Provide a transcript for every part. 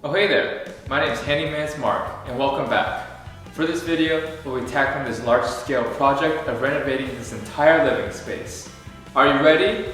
Oh hey there, my name is Handyman's Mark and welcome back. For this video, we'll be tackling this large-scale project of renovating this entire living space. Are you ready?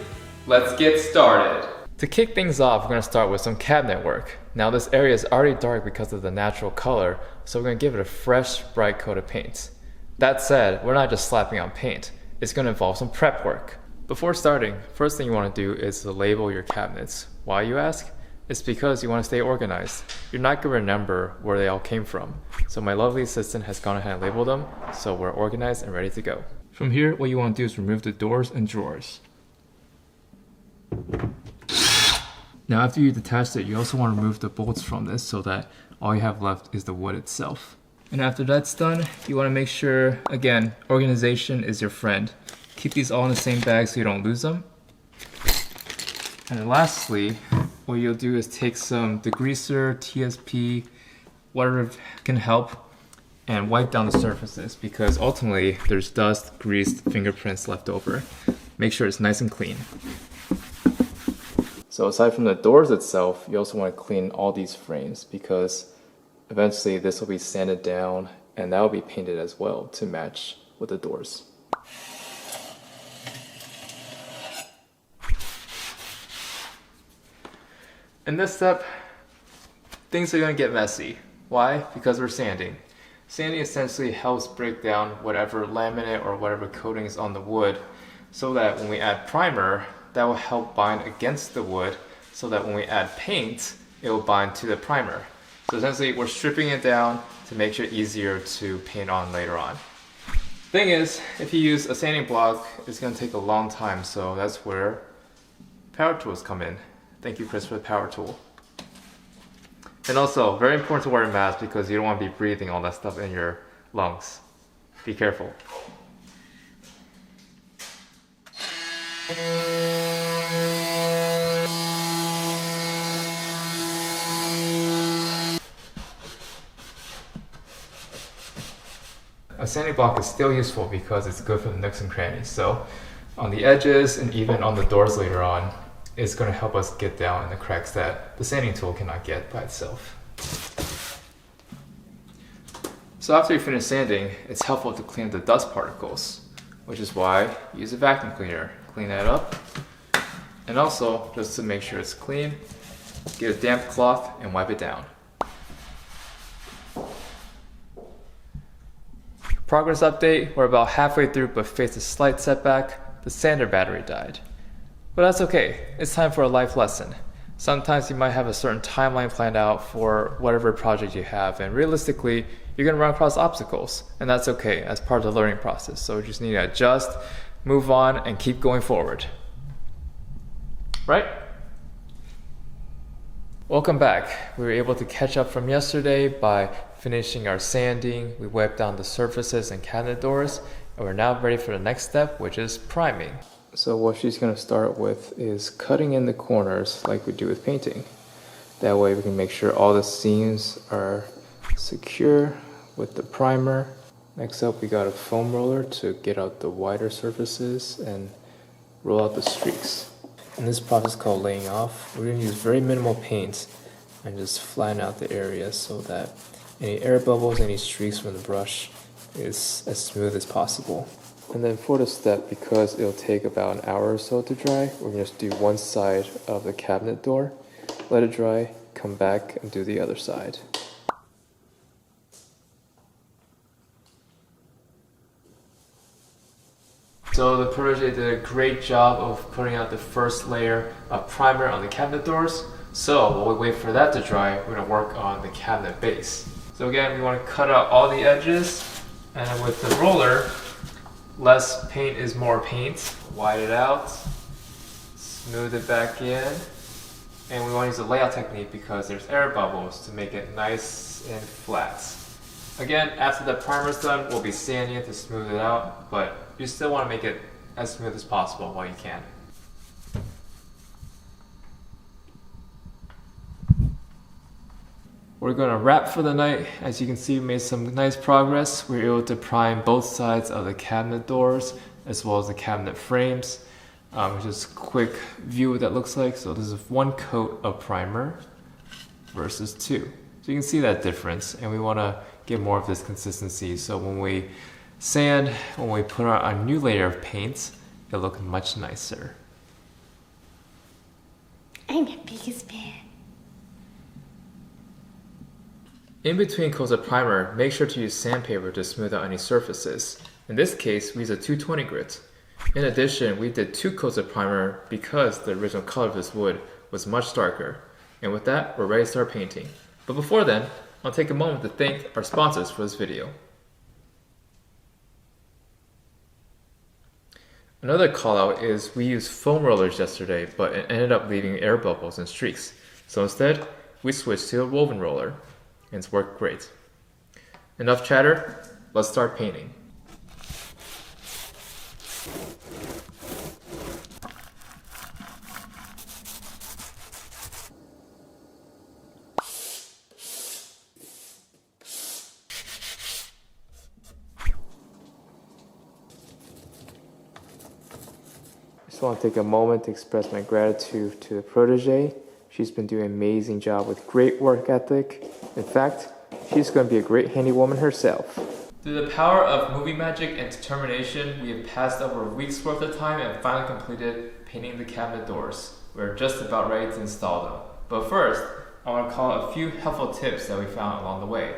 Let's get started. To kick things off, we're going to start with some cabinet work. Now this area is already dark because of the natural color, so we're going to give it a fresh, bright coat of paint. That said, we're not just slapping on paint, it's going to involve some prep work. Before starting, first thing you want to do is to label your cabinets. Why, you ask? It's because you want to stay organized. You're not going to remember where they all came from. So my lovely assistant has gone ahead and labeled them, so we're organized and ready to go. From here, what you want to do is remove the doors and drawers. Now after you detach it, you also want to remove the bolts from this so that all you have left is the wood itself. And after that's done, you want to make sure, again, organization is your friend. Keep these all in the same bag so you don't lose them. And then lastly, what you'll do is take some degreaser, TSP, whatever can help, and wipe down the surfaces because ultimately there's dust, grease, fingerprints left over. Make sure it's nice and clean. So aside from the doors itself, you also want to clean all these frames because eventually this will be sanded down and that will be painted as well to match with the doors. In this step, things are going to get messy. Why? Because we're sanding. Sanding essentially helps break down whatever laminate or whatever coating is on the wood so that when we add primer, that will help bind against the wood so that when we add paint, it will bind to the primer. So essentially, we're stripping it down to make it easier to paint on later on. Thing is, if you use a sanding block, it's going to take a long time, so that's where power tools come in. Thank you, Chris, for the power tool. And also, very important to wear a mask because you don't want to be breathing all that stuff in your lungs. Be careful. A sanding block is still useful because it's good for the nooks and crannies. So on the edges and even on the doors later on, it's going to help us get down in the cracks that the sanding tool cannot get by itself. So after you finish sanding, it's helpful to clean the dust particles, which is why you use a vacuum cleaner. Clean that up. And also, just to make sure it's clean, get a damp cloth and wipe it down. Progress update, we're about halfway through but faced a slight setback. The sander battery died. But that's okay, it's time for a life lesson. Sometimes you might have a certain timeline planned out for whatever project you have, and realistically, you're gonna run across obstacles, and that's okay, as part of the learning process. So you just need to adjust, move on, and keep going forward. Right? Welcome back. We were able to catch up from yesterday by finishing our sanding. We wiped down the surfaces and cabinet doors, and we're now ready for the next step, which is priming. So what she's going to start with is cutting in the corners like we do with painting. That way we can make sure all the seams are secure with the primer. Next up, we got a foam roller to get out the wider surfaces and roll out the streaks. In this process called laying off, we're going to use very minimal paint and just flatten out the area so that any air bubbles, any streaks from the brush is as smooth as possible. And then for the step, because it'll take about an hour or so to dry, we're going to just do one side of the cabinet door, let it dry, come back and do the other side. So the protege did a great job of putting out the first layer of primer on the cabinet doors. So while we wait for that to dry, we're going to work on the cabinet base. So again, we want to cut out all the edges, and then with the roller, less paint is more paint. Wide it out, smooth it back in, and we want to use a layout technique because there's air bubbles to make it nice and flat. Again, after the primer's done, we'll be sanding it to smooth it out, but you still want to make it as smooth as possible while you can. We're going to wrap for the night. As you can see, we made some nice progress. We were able to prime both sides of the cabinet doors as well as the cabinet frames. Just a quick view of what that looks like. So this is one coat of primer. versus 2. So you can see that difference, and we want to get more of this consistency. So when we sand, when we put on a new layer of paint, it'll look much nicer. I'm the biggest fan. In between coats of primer, make sure to use sandpaper to smooth out any surfaces. In this case, we use a 220 grit. In addition, we did 2 coats of primer because the original color of this wood was much darker. And with that, we're ready to start painting. But before then, I'll take a moment to thank our sponsors for this video. Another call out is we used foam rollers yesterday, but it ended up leaving air bubbles and streaks. So instead, we switched to a woven roller, and it's worked great. Enough chatter, let's start painting. I just want to take a moment to express my gratitude to the protege. She's been doing an amazing job with great work ethic. In fact, she's going to be a great handy woman herself. Through the power of movie magic and determination, we have passed over a week's worth of time and finally completed painting the cabinet doors. We're just about ready to install them. But first, I want to call out a few helpful tips that we found along the way.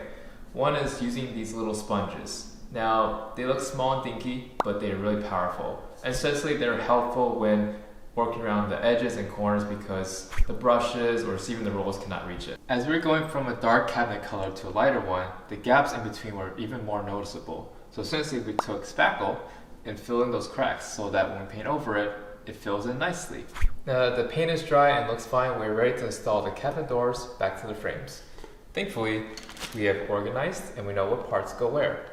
One is using these little sponges. Now, they look small and dinky, but they're really powerful. And especially they're helpful when working around the edges and corners because the brushes or even the rolls cannot reach it. As we're going from a dark cabinet color to a lighter one, the gaps in between were even more noticeable. So essentially we took spackle and filled in those cracks so that when we paint over it, it fills in nicely. Now that the paint is dry and looks fine, we're ready to install the cabinet doors back to the frames. Thankfully, we have organized and we know what parts go where.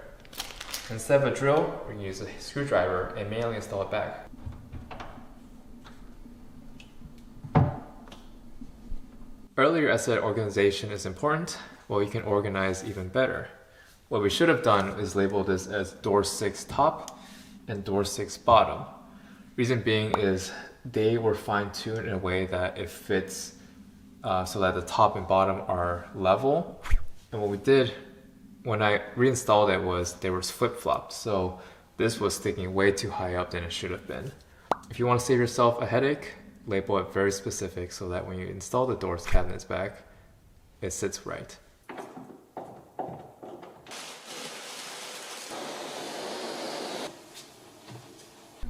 Instead of a drill, we're going to use a screwdriver and manually install it back. Earlier I said organization is important. Well, you can organize even better. What we should have done is label this as door 6 top and door 6 bottom. Reason being is they were fine-tuned in a way that it fits so that the top and bottom are level. And what we did when I reinstalled it was they were flip-flopped. So this was sticking way too high up than it should have been. If you want to save yourself a headache, label it very specific so that when you install the doors cabinets back, it sits right.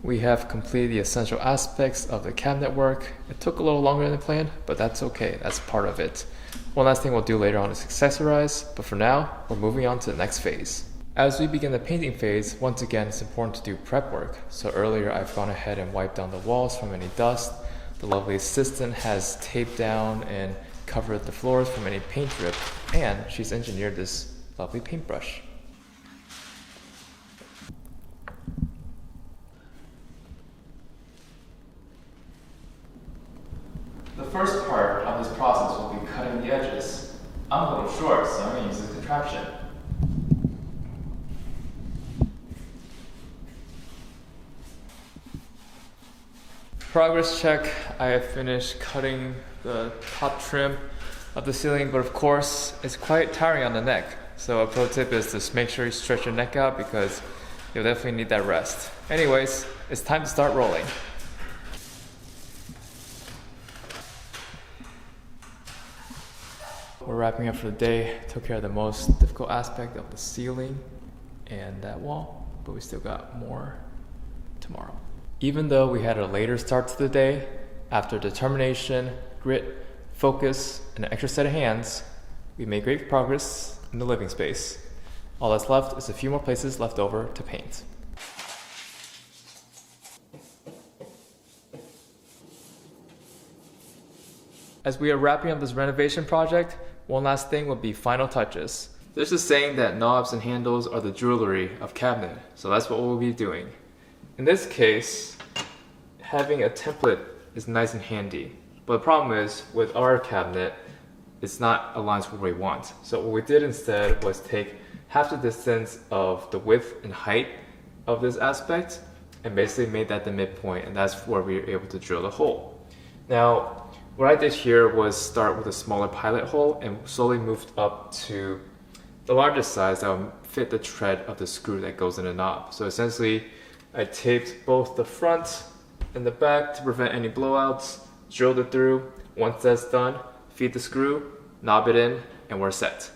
We have completed the essential aspects of the cabinet work. It took a little longer than planned, but that's okay, that's part of it. One last thing we'll do later on is accessorize, but for now, we're moving on to the next phase. As we begin the painting phase, once again, it's important to do prep work. So earlier I've gone ahead and wiped down the walls from any dust. The lovely assistant has taped down and covered the floors from any paint drip, and she's engineered this lovely paintbrush. The first part of this process will be cutting the edges. I'm a little short, so I'm going to use this contraption. Progress check. I have finished cutting the top trim of the ceiling, but of course, it's quite tiring on the neck. So a pro tip is to make sure you stretch your neck out because you'll definitely need that rest. Anyways, it's time to start rolling. We're wrapping up for the day. Took care of the most difficult aspect of the ceiling and that wall, but we still got more tomorrow. Even though we had a later start to the day, after determination, grit, focus, and an extra set of hands, we made great progress in the living space. All that's left is a few more places left over to paint. As we are wrapping up this renovation project, one last thing will be final touches. There's a saying that knobs and handles are the jewelry of cabinet, so that's what we'll be doing. In this case, having a template is nice and handy, but the problem is with our cabinet, it's not aligned with what we want. So what we did instead was take half the distance of the width and height of this aspect and basically made that the midpoint, and that's where we were able to drill the hole. Now, What I did here was start with a smaller pilot hole and slowly moved up to the largest size that would fit the tread of the screw that goes in the knob. So essentially, I taped both the front and the back to prevent any blowouts, drilled it through. Once that's done, feed the screw, knob it in, and we're set.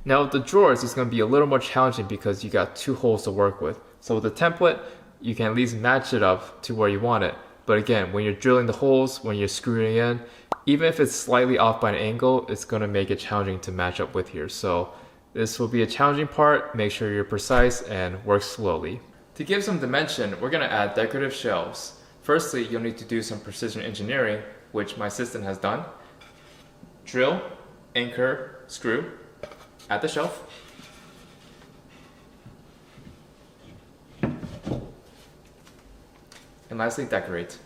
Now with the drawers, it's going to be a little more challenging because you got 2 holes to work with. So with the template, you can at least match it up to where you want it. But again, when you're drilling the holes, when you're screwing it in, even if it's slightly off by an angle, it's going to make it challenging to match up with here. So this will be a challenging part. Make sure you're precise and work slowly. To give some dimension, we're going to add decorative shelves. Firstly, you'll need to do some precision engineering, which my assistant has done. Drill, anchor, screw, add the shelf. And lastly, decorate.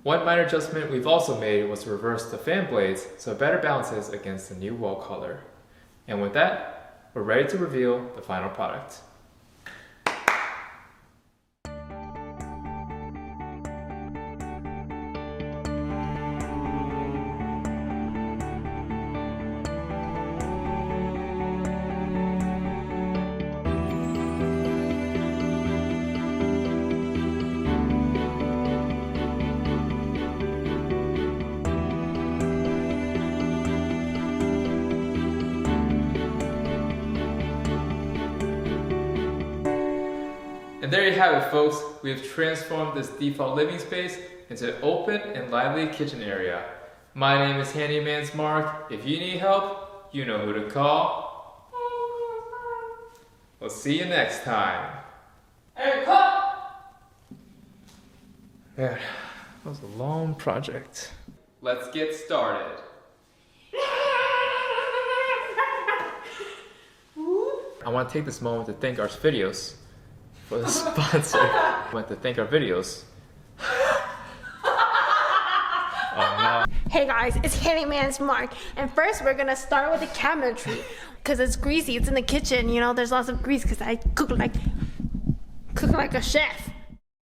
One minor adjustment we've also made was to reverse the fan blades so it better balances against the new wall color. And with that, we're ready to reveal the final product. And there you have it, folks. We have transformed this default living space into an open and lively kitchen area. My name is Handyman's Mark. If you need help, you know who to call. We'll see you next time. Hey, cut! Man, that was a long project. Let's get started. I want to take this moment to thank our videos for the sponsor. I want to thank our videos. Oh no. Hey guys, it's Handyman's Mark. And first we're gonna start with the cabinetry. Cause it's greasy, it's in the kitchen, you know, there's lots of grease cause I cook like a chef.